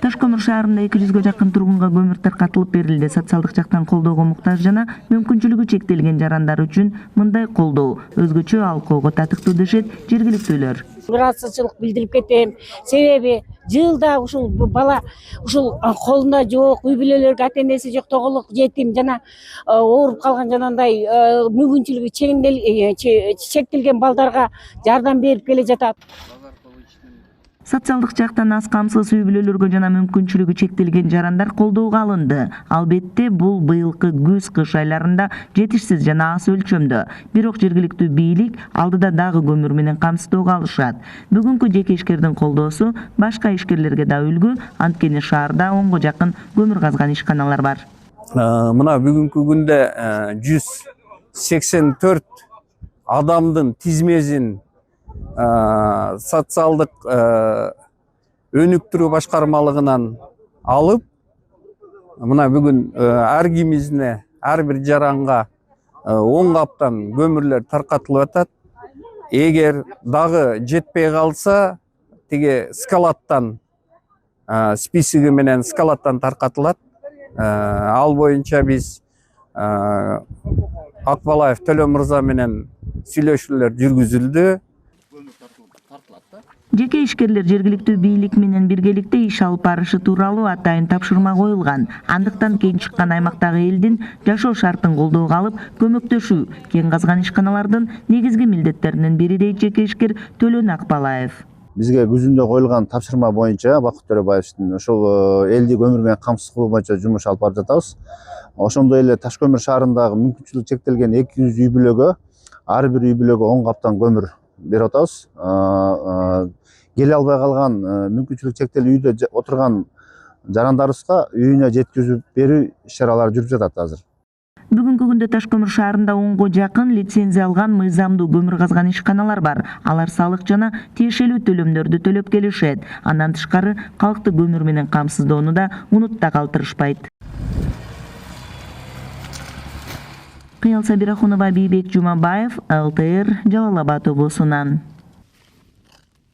Таш көмүр шаарында 200-ге жакын тургунга көмүр таркатылып берилди. Социалдык жактан колдоого муктаж жана мүмкүнчүлүгү чектелген жарандар үчүн мындай колдоо өзгөчө алкоого татыктуу дешет жергиликтүүлөр. Ыраазычылык билдирип кетем. Себеби жылда ушул бала ушул колунда жок, үй бүлөлөргө ата-энеси жок, тоголок, жетим жана ооруп калган жанагындай мүмкүнчүлүгү чектелген балдарга жардам берип келе жатат. Социалдык жактан аз камсыз үй бүлөлөргө жана мүмкүнчүлүгү чектелген жарандар колдоого алынды. Албетте, бул быйылкы күз-кыш айларында жетишсиз жана аз өлчөмдө. Бирок жергиликтүү бийлик алдыда дагы көмүр менен камсыздоого алышат. Бүгүнкү жеке ишкердин колдоосу башка ишкерлерге да үлгү, анткени шаарда 10-го жакын көмүр казган ишканалар бар. Мына бүгүнкү күндө 184 адамдын тизмесин социалдык өнүктүрүү башкармалыгынан алып, мына бүгүн ар кимибизне, ар бир жаранга 10 каптан көмүрлөр таркатылып атат. Эгер дагы жетпей калса, тиги скалаттан списоги менен скалаттан таркатылат. Ал боюнча биз Акбалаев Төлө мырза менен сүйлөшүүлөр жүргүзүлдү. Жеке ишкерлер жергиликтүү бийлик менен биргеликте иш алып барышы тууралуу атайын тапшырма коюлган. Андыктан кең чыккан аймактагы элдин жашоо шартын колдоого алып, көмөктөшүү кен казган ишканалардын негизги милдеттеринин бири дейт жеке ишкер Төлөн Акбалаев. Бизге күзүндө коюлган тапшырма боюнча Бакыт Төрөбаевдин ошол элди көмүр менен камсыз кылуу боюнча жумуш алып барып жатабыз. Ошондой эле Таш көмүр шаарындагы мүмкүнчүлүгү чектелген 200 үй бүлөгө ар бир үй бүлөгө 10 каптан көмүр берип атабыз. Келе албай калган мүмкүнчүлүгү чектелүү үйдө отурган жарандарыбызга үйүнө жеткизип берүү иш-чаралары жүрүп жатат азыр. Бүгүнкү күндө Таш көмүр шаарында 10-го жакын лицензия алган мыйзамдуу көмүр казган ишканалар бар. Алар салык жана тиешелүү төлөмдөрдү төлөп келишет. Андан тышкары калкты көмүр менен камсыздоону да унутта калтырышпайт. Кыял Сабирахунова, Бийбек Жумабаев, ЛТР, Жалал Абад облусунан.